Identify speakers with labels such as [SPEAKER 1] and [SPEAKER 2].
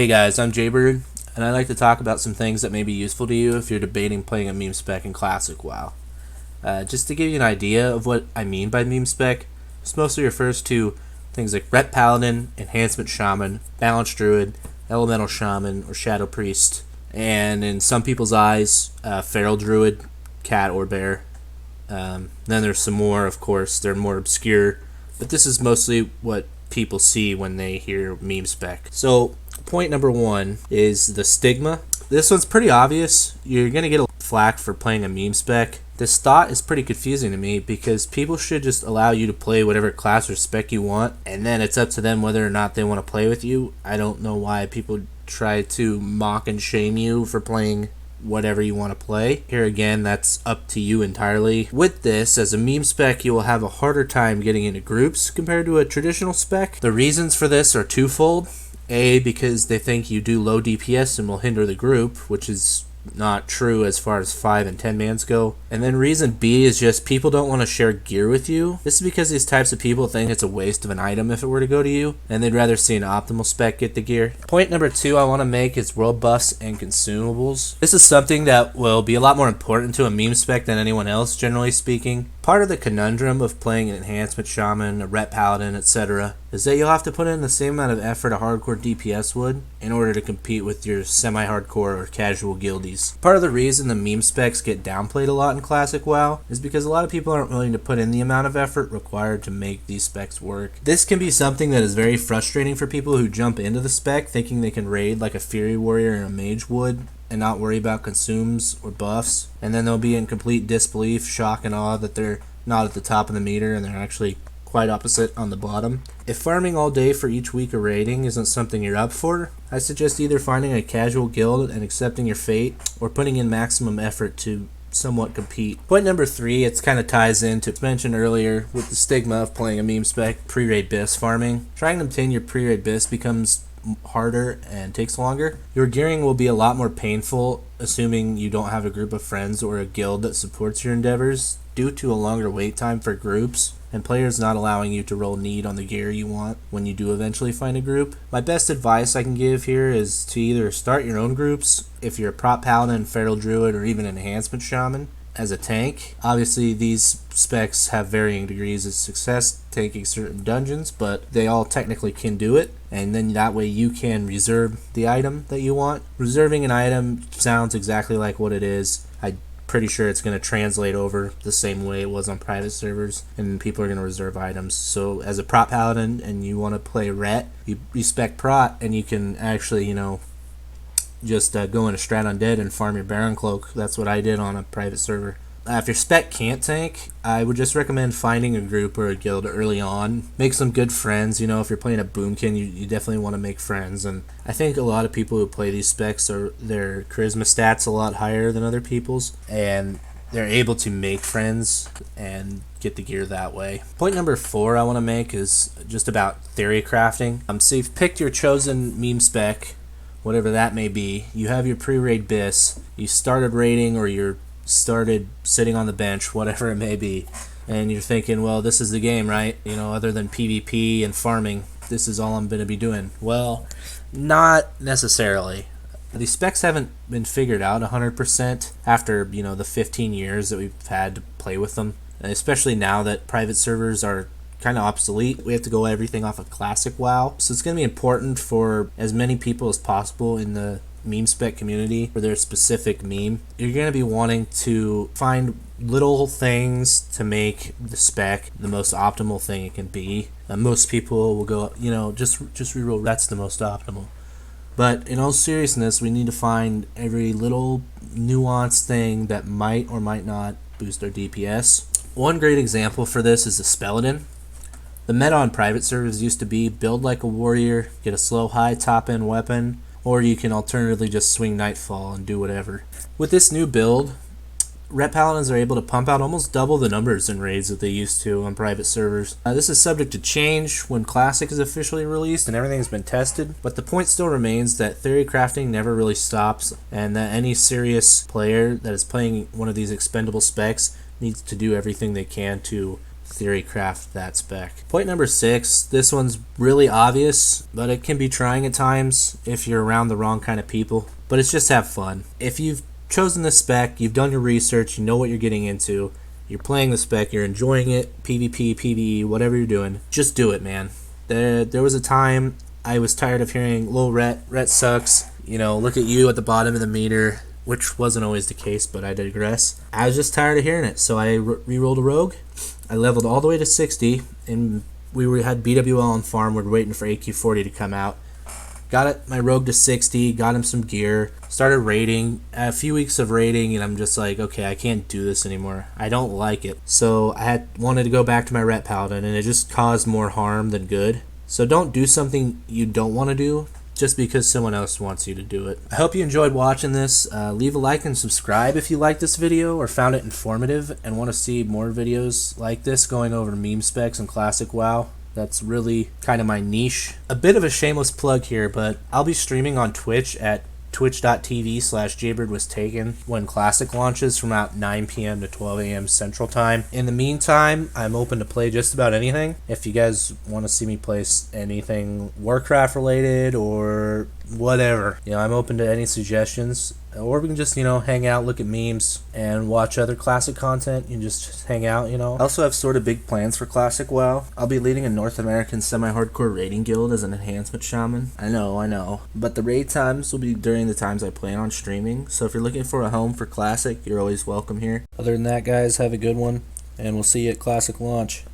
[SPEAKER 1] Hey guys, I'm Jaybird, and I'd like to talk about some things that may be useful to you if you're debating playing a meme spec in Classic WoW. Just to give you an idea of what I mean by meme spec, this mostly refers to things like Ret Paladin, Enhancement Shaman, Balance Druid, Elemental Shaman, or Shadow Priest, and in some people's eyes, Feral Druid, Cat, or Bear. Then there's some more, of course, they're more obscure, but this is mostly what people see when they hear meme spec. So, point number one is the stigma. This one's pretty obvious. You're going to get a flack for playing a meme spec. This thought is pretty confusing to me because people should just allow you to play whatever class or spec you want, and then it's up to them whether or not they want to play with you. I don't know why people try to mock and shame you for playing whatever you want to play. Here again, that's up to you entirely. With this, as a meme spec, you will have a harder time getting into groups compared to a traditional spec. The reasons for this are twofold. A, because they think you do low DPS and will hinder the group, which is not true as far as 5 and 10 mans go. And then reason B is just people don't want to share gear with you. This is because these types of people think it's a waste of an item if it were to go to you, and they'd rather see an optimal spec get the gear. Point number two I want to make is world buffs and consumables. This is something that will be a lot more important to a meme spec than anyone else, generally speaking. Part of the conundrum of playing an Enhancement Shaman, a Ret Paladin, etc. is that you'll have to put in the same amount of effort a hardcore DPS would in order to compete with your semi-hardcore or casual guildies. Part of the reason the meme specs get downplayed a lot in Classic WoW is because a lot of people aren't willing to put in the amount of effort required to make these specs work. This can be something that is very frustrating for people who jump into the spec thinking they can raid like a Fury Warrior and a Mage would and not worry about consumes or buffs, and then they'll be in complete disbelief, shock, and awe that they're not at the top of the meter and they're actually quite opposite on the bottom. If farming all day for each week of raiding isn't something you're up for, I suggest either finding a casual guild and accepting your fate, or putting in maximum effort to somewhat compete. Point number three, it kind of ties into it's mentioned earlier with the stigma of playing a meme spec, pre-raid BIS farming. Trying to obtain your pre-raid BIS becomes harder and takes longer. Your gearing will be a lot more painful assuming you don't have a group of friends or a guild that supports your endeavors due to a longer wait time for groups and players not allowing you to roll need on the gear you want when you do eventually find a group. My best advice I can give here is to either start your own groups if you're a prop paladin, feral druid, or even an enhancement shaman as a tank. Obviously these specs have varying degrees of success tanking certain dungeons, but they all technically can do it, and then that way you can reserve the item that you want. Reserving an item sounds exactly like what it is. I'm pretty sure it's going to translate over the same way it was on private servers, and people are going to reserve items. So as a prop paladin and you want to play ret, you spec prot and you can actually, just go into Strat Undead and farm your Baron Cloak. That's what I did on a private server. If your spec can't tank, I would just recommend finding a group or a guild early on. Make some good friends. If you're playing a boomkin, you definitely want to make friends. And I think a lot of people who play these specs their charisma stats a lot higher than other people's, and they're able to make friends and get the gear that way. Point number four I want to make is just about theory crafting. So you've picked your chosen meme spec, whatever that may be. You have your pre-raid BIS, you started raiding or you're started sitting on the bench, whatever it may be, and you're thinking, well, this is the game, right? Other than PvP and farming, this is all I'm going to be doing. Well, not necessarily. These specs haven't been figured out 100% after, the 15 years that we've had to play with them, and especially now that private servers are kind of obsolete. We have to go everything off of Classic WoW. So it's going to be important for as many people as possible in the meme spec community for their specific meme. You're going to be wanting to find little things to make the spec the most optimal thing it can be. Most people will go, just reroll, that's the most optimal. But in all seriousness, we need to find every little nuanced thing that might or might not boost our DPS. One great example for this is the Spelladin. The meta on private servers used to be build like a warrior, get a slow high top end weapon, or you can alternatively just swing Nightfall and do whatever. With this new build, Ret Paladins are able to pump out almost double the numbers in raids that they used to on private servers. This is subject to change when Classic is officially released and everything's been tested, but the point still remains that Theorycrafting never really stops, and that any serious player that is playing one of these expendable specs needs to do everything they can to Theorycraft that spec. Point number 6, this one's really obvious, but it can be trying at times if you're around the wrong kind of people. But it's just have fun. If you've chosen the spec, you've done your research, you know what you're getting into, you're playing the spec, you're enjoying it, PvP, PvE, whatever you're doing, just do it, man. There was a time I was tired of hearing, lol, ret sucks, look at you at the bottom of the meter, which wasn't always the case, but I digress. I was just tired of hearing it, so I re-rolled a rogue. I leveled all the way to 60, and we had BWL on farm. We're waiting for AQ40 to come out. Got my rogue to 60, got him some gear, started raiding. A few weeks of raiding, and I'm just like, okay, I can't do this anymore. I don't like it. So I wanted to go back to my ret paladin, and it just caused more harm than good. So don't do something you don't want to do just because someone else wants you to do it. I hope you enjoyed watching this. Leave a like and subscribe if you liked this video or found it informative and want to see more videos like this going over meme specs and classic WoW. That's really kind of my niche. A bit of a shameless plug here, but I'll be streaming on Twitch at twitch.tv/jaybirdwastaken when Classic launches from about 9 p.m. to 12 a.m. Central Time. In the meantime, I'm open to play just about anything. If you guys want to see me play anything Warcraft related or whatever, I'm open to any suggestions. Or we can just, hang out, look at memes, and watch other Classic content and just hang out, I also have sort of big plans for Classic WoW. I'll be leading a North American semi-hardcore raiding guild as an enhancement shaman. I know. But the raid times will be during the times I plan on streaming, so if you're looking for a home for Classic, you're always welcome here. Other than that, guys, have a good one, and we'll see you at Classic launch.